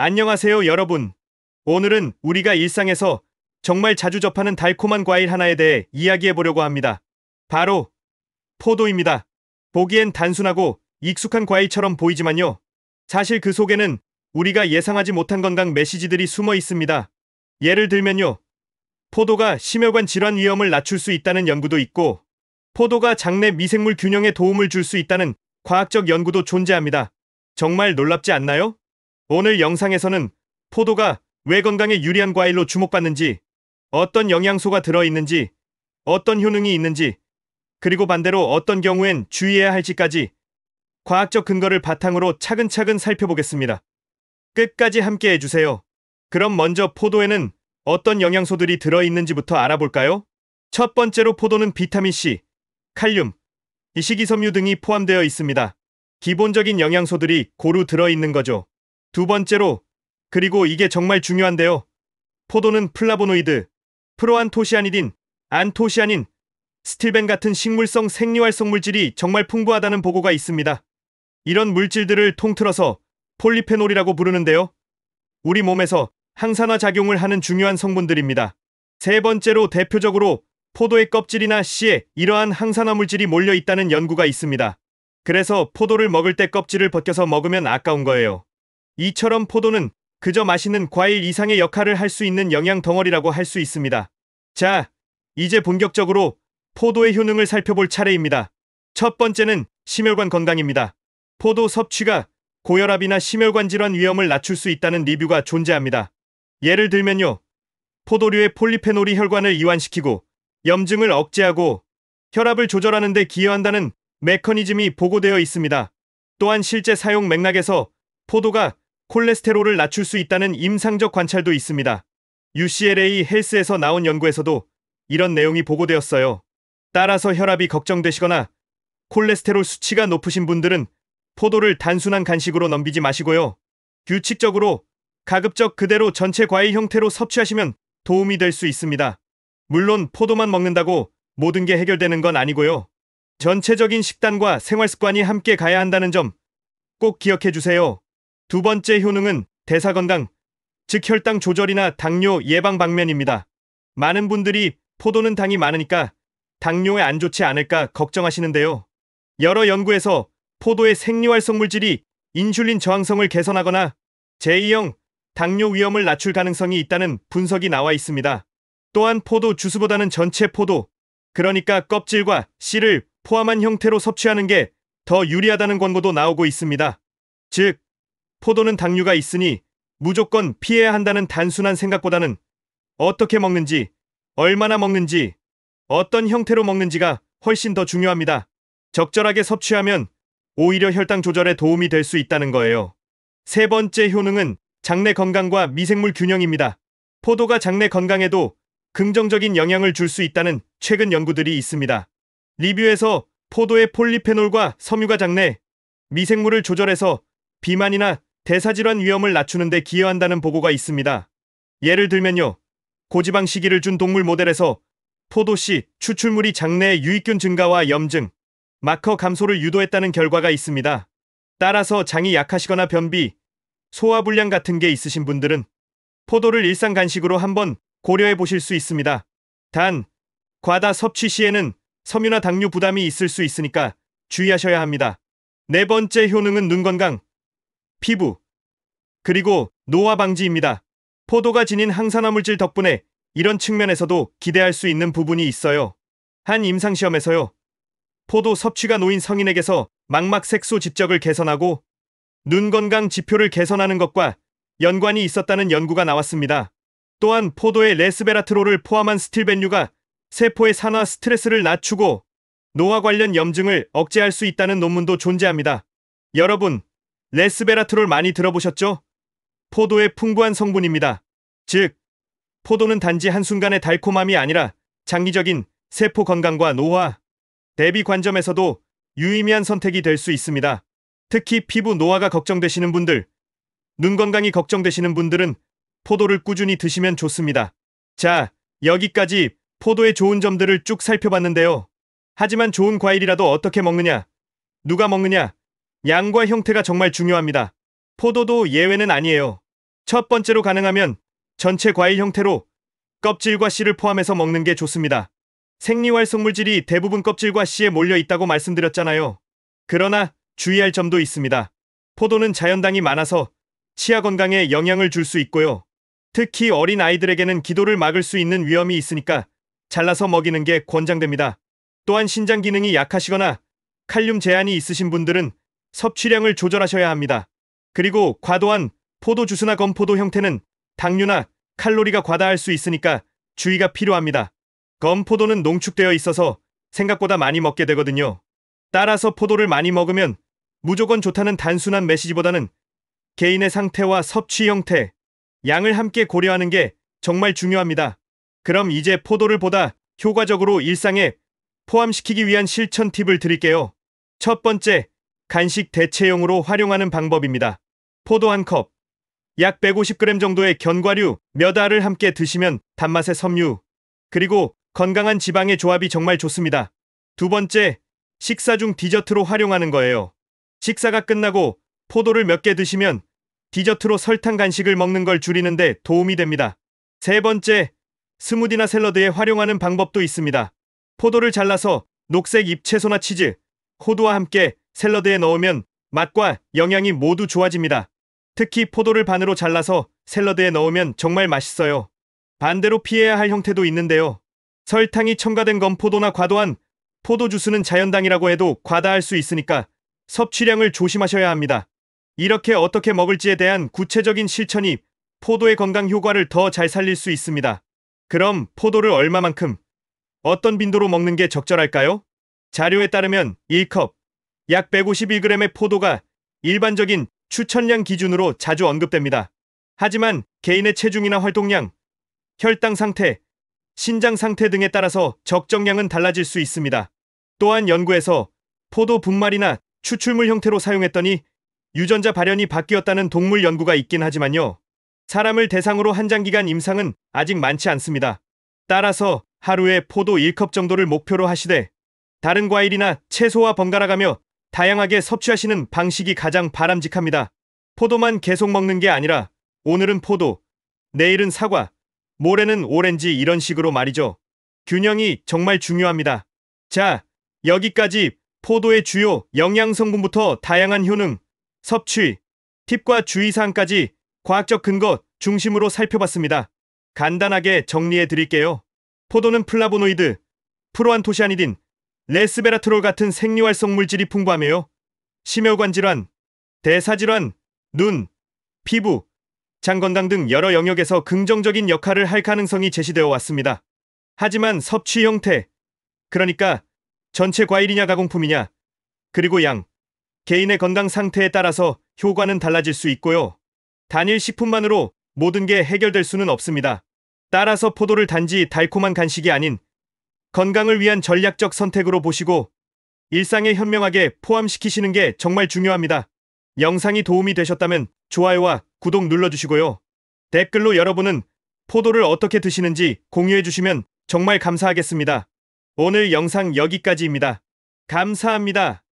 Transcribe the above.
안녕하세요, 여러분. 오늘은 우리가 일상에서 정말 자주 접하는 달콤한 과일 하나에 대해 이야기해 보려고 합니다. 바로 포도입니다. 보기엔 단순하고 익숙한 과일처럼 보이지만요. 사실 그 속에는 우리가 예상하지 못한 건강 메시지들이 숨어 있습니다. 예를 들면요. 포도가 심혈관 질환 위험을 낮출 수 있다는 연구도 있고, 포도가 장내 미생물 균형에 도움을 줄 수 있다는 과학적 연구도 존재합니다. 정말 놀랍지 않나요? 오늘 영상에서는 포도가 왜 건강에 유리한 과일로 주목받는지, 어떤 영양소가 들어있는지, 어떤 효능이 있는지, 그리고 반대로 어떤 경우엔 주의해야 할지까지 과학적 근거를 바탕으로 차근차근 살펴보겠습니다. 끝까지 함께 해주세요. 그럼 먼저 포도에는 어떤 영양소들이 들어있는지부터 알아볼까요? 첫 번째로 포도는 비타민C, 칼륨, 식이섬유 등이 포함되어 있습니다. 기본적인 영양소들이 고루 들어있는 거죠. 두 번째로, 그리고 이게 정말 중요한데요. 포도는 플라보노이드, 프로안토시아니딘, 안토시아닌, 스틸벤 같은 식물성 생리활성 물질이 정말 풍부하다는 보고가 있습니다. 이런 물질들을 통틀어서 폴리페놀이라고 부르는데요. 우리 몸에서 항산화 작용을 하는 중요한 성분들입니다. 세 번째로 대표적으로 포도의 껍질이나 씨에 이러한 항산화 물질이 몰려 있다는 연구가 있습니다. 그래서 포도를 먹을 때 껍질을 벗겨서 먹으면 아까운 거예요. 이처럼 포도는 그저 맛있는 과일 이상의 역할을 할 수 있는 영양 덩어리라고 할 수 있습니다. 자, 이제 본격적으로 포도의 효능을 살펴볼 차례입니다. 첫 번째는 심혈관 건강입니다. 포도 섭취가 고혈압이나 심혈관 질환 위험을 낮출 수 있다는 리뷰가 존재합니다. 예를 들면요. 포도류의 폴리페놀이 혈관을 이완시키고 염증을 억제하고 혈압을 조절하는 데 기여한다는 메커니즘이 보고되어 있습니다. 또한 실제 사용 맥락에서 포도가 콜레스테롤을 낮출 수 있다는 임상적 관찰도 있습니다. UCLA 헬스에서 나온 연구에서도 이런 내용이 보고되었어요. 따라서 혈압이 걱정되시거나 콜레스테롤 수치가 높으신 분들은 포도를 단순한 간식으로 넘기지 마시고요. 규칙적으로 가급적 그대로 전체 과일 형태로 섭취하시면 도움이 될 수 있습니다. 물론 포도만 먹는다고 모든 게 해결되는 건 아니고요. 전체적인 식단과 생활 습관이 함께 가야 한다는 점 꼭 기억해 주세요. 두 번째 효능은 대사 건강, 즉 혈당 조절이나 당뇨 예방 방면입니다. 많은 분들이 포도는 당이 많으니까 당뇨에 안 좋지 않을까 걱정하시는데요. 여러 연구에서 포도의 생리활성 물질이 인슐린 저항성을 개선하거나 제2형 당뇨 위험을 낮출 가능성이 있다는 분석이 나와 있습니다. 또한 포도 주스보다는 전체 포도, 그러니까 껍질과 씨를 포함한 형태로 섭취하는 게 더 유리하다는 권고도 나오고 있습니다. 즉, 포도는 당류가 있으니 무조건 피해야 한다는 단순한 생각보다는 어떻게 먹는지, 얼마나 먹는지, 어떤 형태로 먹는지가 훨씬 더 중요합니다. 적절하게 섭취하면 오히려 혈당 조절에 도움이 될 수 있다는 거예요. 세 번째 효능은 장내 건강과 미생물 균형입니다. 포도가 장내 건강에도 긍정적인 영향을 줄 수 있다는 최근 연구들이 있습니다. 리뷰에서 포도의 폴리페놀과 섬유가 장내 미생물을 조절해서 비만이나 대사질환 위험을 낮추는 데 기여한다는 보고가 있습니다. 예를 들면요. 고지방 시기를 준 동물 모델에서 포도씨 추출물이 장내의 유익균 증가와 염증, 마커 감소를 유도했다는 결과가 있습니다. 따라서 장이 약하시거나 변비, 소화불량 같은 게 있으신 분들은 포도를 일상 간식으로 한번 고려해 보실 수 있습니다. 단, 과다 섭취 시에는 섬유나 당류 부담이 있을 수 있으니까 주의하셔야 합니다. 네 번째 효능은 눈 건강, 피부, 그리고 노화 방지입니다. 포도가 지닌 항산화 물질 덕분에 이런 측면에서도 기대할 수 있는 부분이 있어요. 한 임상시험에서요. 포도 섭취가 노인 성인에게서 망막 색소 집적을 개선하고 눈 건강 지표를 개선하는 것과 연관이 있었다는 연구가 나왔습니다. 또한 포도의 레스베라트롤을 포함한 스틸벤류가 세포의 산화 스트레스를 낮추고 노화 관련 염증을 억제할 수 있다는 논문도 존재합니다. 여러분, 레스베라트롤 많이 들어보셨죠? 포도의 풍부한 성분입니다. 즉, 포도는 단지 한순간의 달콤함이 아니라 장기적인 세포 건강과 노화, 대비 관점에서도 유의미한 선택이 될 수 있습니다. 특히 피부 노화가 걱정되시는 분들, 눈 건강이 걱정되시는 분들은 포도를 꾸준히 드시면 좋습니다. 자, 여기까지 포도의 좋은 점들을 쭉 살펴봤는데요. 하지만 좋은 과일이라도 어떻게 먹느냐, 누가 먹느냐, 양과 형태가 정말 중요합니다. 포도도 예외는 아니에요. 첫 번째로 가능하면 전체 과일 형태로 껍질과 씨를 포함해서 먹는 게 좋습니다. 생리활성물질이 대부분 껍질과 씨에 몰려 있다고 말씀드렸잖아요. 그러나 주의할 점도 있습니다. 포도는 자연당이 많아서 치아 건강에 영향을 줄 수 있고요. 특히 어린 아이들에게는 기도를 막을 수 있는 위험이 있으니까 잘라서 먹이는 게 권장됩니다. 또한 신장 기능이 약하시거나 칼륨 제한이 있으신 분들은 섭취량을 조절하셔야 합니다. 그리고 과도한 포도 주스나 건포도 형태는 당류나 칼로리가 과다할 수 있으니까 주의가 필요합니다. 건포도는 농축되어 있어서 생각보다 많이 먹게 되거든요. 따라서 포도를 많이 먹으면 무조건 좋다는 단순한 메시지보다는 개인의 상태와 섭취 형태, 양을 함께 고려하는 게 정말 중요합니다. 그럼 이제 포도를 보다 효과적으로 일상에 포함시키기 위한 실천 팁을 드릴게요. 첫 번째, 간식 대체용으로 활용하는 방법입니다. 포도 한 컵, 약 150g 정도의 견과류 몇 알을 함께 드시면 단맛의 섬유, 그리고 건강한 지방의 조합이 정말 좋습니다. 두 번째, 식사 중 디저트로 활용하는 거예요. 식사가 끝나고 포도를 몇 개 드시면 디저트로 설탕 간식을 먹는 걸 줄이는데 도움이 됩니다. 세 번째, 스무디나 샐러드에 활용하는 방법도 있습니다. 포도를 잘라서 녹색 잎채소나 치즈, 호두와 함께 샐러드에 넣으면 맛과 영양이 모두 좋아집니다. 특히 포도를 반으로 잘라서 샐러드에 넣으면 정말 맛있어요. 반대로 피해야 할 형태도 있는데요. 설탕이 첨가된 건포도나 과도한 포도 주스는 자연당이라고 해도 과다할 수 있으니까 섭취량을 조심하셔야 합니다. 이렇게 어떻게 먹을지에 대한 구체적인 실천이 포도의 건강 효과를 더 잘 살릴 수 있습니다. 그럼 포도를 얼마만큼, 어떤 빈도로 먹는 게 적절할까요? 자료에 따르면 1컵, 약 151g의 포도가 일반적인 추천량 기준으로 자주 언급됩니다. 하지만 개인의 체중이나 활동량, 혈당 상태, 신장 상태 등에 따라서 적정량은 달라질 수 있습니다. 또한 연구에서 포도 분말이나 추출물 형태로 사용했더니 유전자 발현이 바뀌었다는 동물 연구가 있긴 하지만요. 사람을 대상으로 한 장기간 임상은 아직 많지 않습니다. 따라서 하루에 포도 1컵 정도를 목표로 하시되 다른 과일이나 채소와 번갈아가며 다양하게 섭취하시는 방식이 가장 바람직합니다. 포도만 계속 먹는 게 아니라 오늘은 포도, 내일은 사과, 모레는 오렌지 이런 식으로 말이죠. 균형이 정말 중요합니다. 자, 여기까지 포도의 주요 영양 성분부터 다양한 효능, 섭취, 팁과 주의사항까지 과학적 근거 중심으로 살펴봤습니다. 간단하게 정리해 드릴게요. 포도는 플라보노이드, 프로안토시아니딘, 레스베라트롤 같은 생리활성 물질이 풍부하며 심혈관 질환, 대사질환, 눈, 피부, 장 건강 등 여러 영역에서 긍정적인 역할을 할 가능성이 제시되어 왔습니다. 하지만 섭취 형태, 그러니까 전체 과일이냐 가공품이냐, 그리고 양, 개인의 건강 상태에 따라서 효과는 달라질 수 있고요. 단일 식품만으로 모든 게 해결될 수는 없습니다. 따라서 포도를 단지 달콤한 간식이 아닌 건강을 위한 전략적 선택으로 보시고 일상에 현명하게 포함시키시는 게 정말 중요합니다. 영상이 도움이 되셨다면 좋아요와 구독 눌러주시고요. 댓글로 여러분은 포도를 어떻게 드시는지 공유해주시면 정말 감사하겠습니다. 오늘 영상 여기까지입니다. 감사합니다.